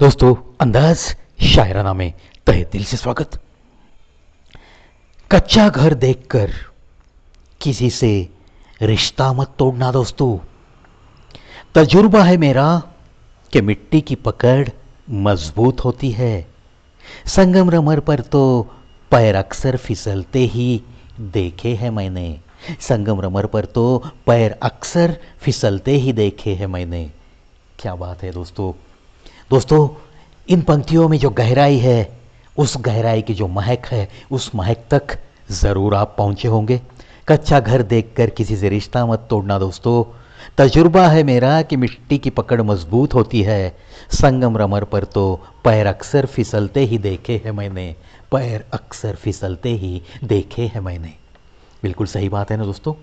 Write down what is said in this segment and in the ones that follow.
दोस्तों, अंदाज शायराना में तहे दिल से स्वागत। कच्चा घर देखकर किसी से रिश्ता मत तोड़ना दोस्तों। तजुर्बा है मेरा कि मिट्टी की पकड़ मजबूत होती है। संगमरमर पर तो पैर अक्सर फिसलते ही देखे हैं मैंने। संगमरमर पर तो पैर अक्सर फिसलते ही देखे हैं मैंने। क्या बात है दोस्तों। दोस्तों, इन पंक्तियों में जो गहराई है, उस गहराई की जो महक है, उस महक तक ज़रूर आप पहुंचे होंगे। कच्चा घर देखकर किसी से रिश्ता मत तोड़ना दोस्तों। तजुर्बा है मेरा कि मिट्टी की पकड़ मजबूत होती है। संगमरमर पर तो पैर अक्सर फिसलते ही देखे हैं मैंने। पैर अक्सर फिसलते ही देखे हैं मैंने। बिल्कुल सही बात है ना दोस्तों।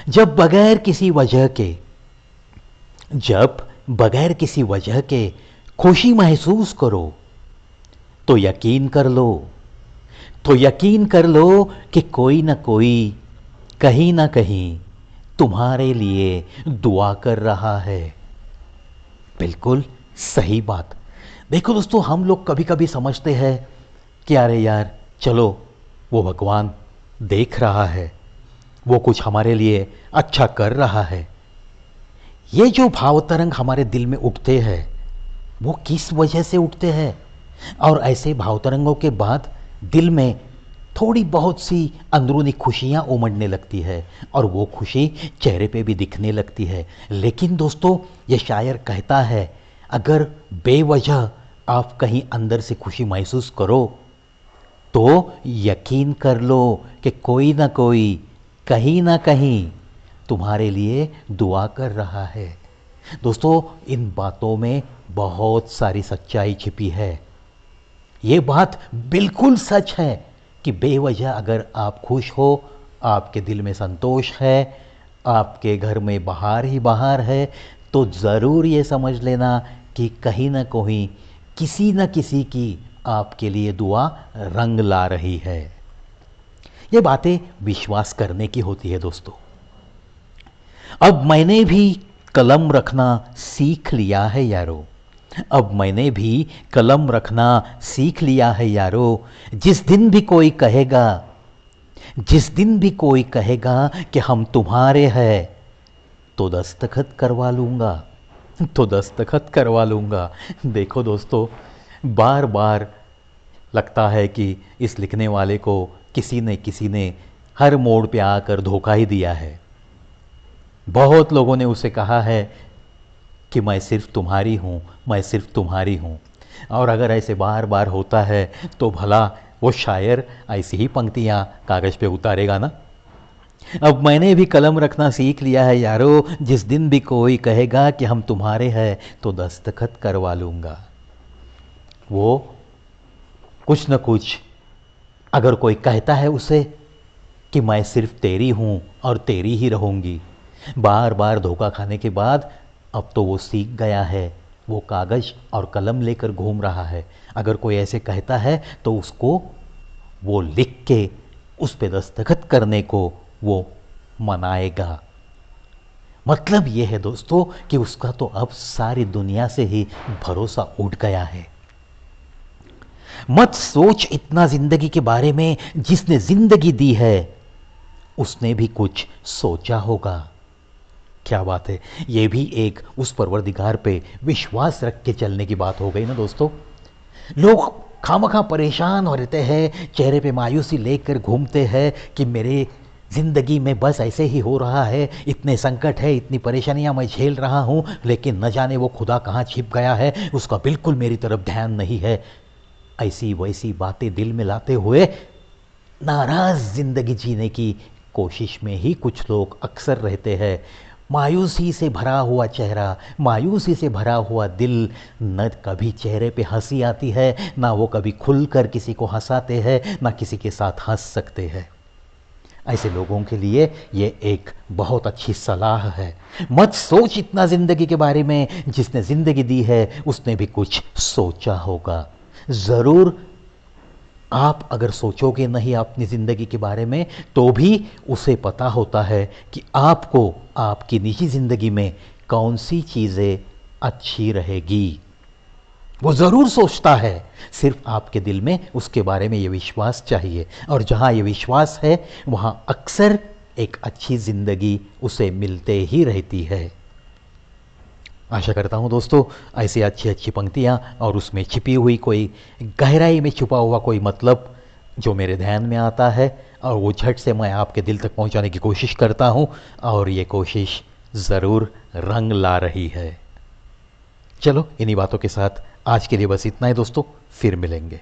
जब बगैर किसी वजह के जब बगैर किसी वजह के खुशी महसूस करो तो यकीन कर लो कि कोई ना कोई कहीं ना कहीं तुम्हारे लिए दुआ कर रहा है। बिल्कुल सही बात। देखो दोस्तों, हम लोग कभी कभी समझते हैं कि अरे यार चलो, वो भगवान देख रहा है, वो कुछ हमारे लिए अच्छा कर रहा है। ये जो भाव तरंग हमारे दिल में उठते हैं, वो किस वजह से उठते हैं? और ऐसे भाव तरंगों के बाद दिल में थोड़ी बहुत सी अंदरूनी खुशियां उमड़ने लगती है और वो खुशी चेहरे पे भी दिखने लगती है। लेकिन दोस्तों, ये शायर कहता है, अगर बेवजह आप कहीं अंदर से खुशी महसूस करो तो यकीन कर लो कि कोई ना कोई कहीं ना कहीं तुम्हारे लिए दुआ कर रहा है। दोस्तों, इन बातों में बहुत सारी सच्चाई छिपी है। ये बात बिल्कुल सच है कि बेवजह अगर आप खुश हो, आपके दिल में संतोष है, आपके घर में बहार ही बहार है, तो ज़रूर ये समझ लेना कि कहीं ना कहीं किसी न किसी की आपके लिए दुआ रंग ला रही है। ये बातें विश्वास करने की होती है दोस्तों। अब मैंने भी कलम रखना सीख लिया है यारो। अब मैंने भी कलम रखना सीख लिया है यारो। जिस दिन भी कोई कहेगा कि हम तुम्हारे हैं, तो दस्तखत करवा लूंगा। देखो दोस्तों, बार बार लगता है कि इस लिखने वाले को किसी ने हर मोड़ पे आकर धोखा ही दिया है। बहुत लोगों ने उसे कहा है कि मैं सिर्फ तुम्हारी हूँ। और अगर ऐसे बार बार होता है तो भला वो शायर ऐसी ही पंक्तियाँ कागज़ पे उतारेगा ना। अब मैंने भी कलम रखना सीख लिया है यारो। जिस दिन भी कोई कहेगा कि हम तुम्हारे हैं, तो दस्तखत करवा लूँगा। वो कुछ न कुछ अगर कोई कहता है उसे कि मैं सिर्फ तेरी हूँ और तेरी ही रहूँगी, बार बार धोखा खाने के बाद अब तो वो सीख गया है। वो कागज़ और कलम लेकर घूम रहा है। अगर कोई ऐसे कहता है तो उसको वो लिख के उस पे दस्तखत करने को वो मनाएगा। मतलब ये है दोस्तों कि उसका तो अब सारी दुनिया से ही भरोसा उठ गया है। मत सोच इतना जिंदगी के बारे में, जिसने जिंदगी दी है उसने भी कुछ सोचा होगा। क्या बात है। ये भी एक उस परवरदिगार पे विश्वास रख के चलने की बात हो गई ना दोस्तों। लोग खामखा परेशान हो रहते हैं, चेहरे पे मायूसी लेकर घूमते हैं कि मेरे ज़िंदगी में बस ऐसे ही हो रहा है, इतने संकट है, इतनी परेशानियां मैं झेल रहा हूँ, लेकिन न जाने वो खुदा कहाँ छिप गया है, उसका बिल्कुल मेरी तरफ ध्यान नहीं है। ऐसी वैसी बातें दिल में लाते हुए नाराज़ ज़िंदगी जीने की कोशिश में ही कुछ लोग अक्सर रहते हैं। मायूसी से भरा हुआ चेहरा, मायूसी से भरा हुआ दिल, न कभी चेहरे पे हंसी आती है, ना वो कभी खुलकर किसी को हंसाते हैं, ना किसी के साथ हंस सकते हैं। ऐसे लोगों के लिए ये एक बहुत अच्छी सलाह है। मत सोच इतना ज़िंदगी के बारे में, जिसने ज़िंदगी दी है उसने भी कुछ सोचा होगा। ज़रूर आप अगर सोचोगे नहीं अपनी ज़िंदगी के बारे में, तो भी उसे पता होता है कि आपको आपकी निजी ज़िंदगी में कौन सी चीज़ें अच्छी रहेगी। वो ज़रूर सोचता है, सिर्फ आपके दिल में उसके बारे में ये विश्वास चाहिए। और जहाँ ये विश्वास है वहाँ अक्सर एक अच्छी ज़िंदगी उसे मिलते ही रहती है। आशा करता हूँ दोस्तों ऐसी अच्छी अच्छी पंक्तियाँ और उसमें छिपी हुई कोई गहराई में छुपा हुआ कोई मतलब जो मेरे ध्यान में आता है और वो झट से मैं आपके दिल तक पहुँचाने की कोशिश करता हूँ, और ये कोशिश ज़रूर रंग ला रही है। चलो इन्हीं बातों के साथ आज के लिए बस इतना ही दोस्तों, फिर मिलेंगे।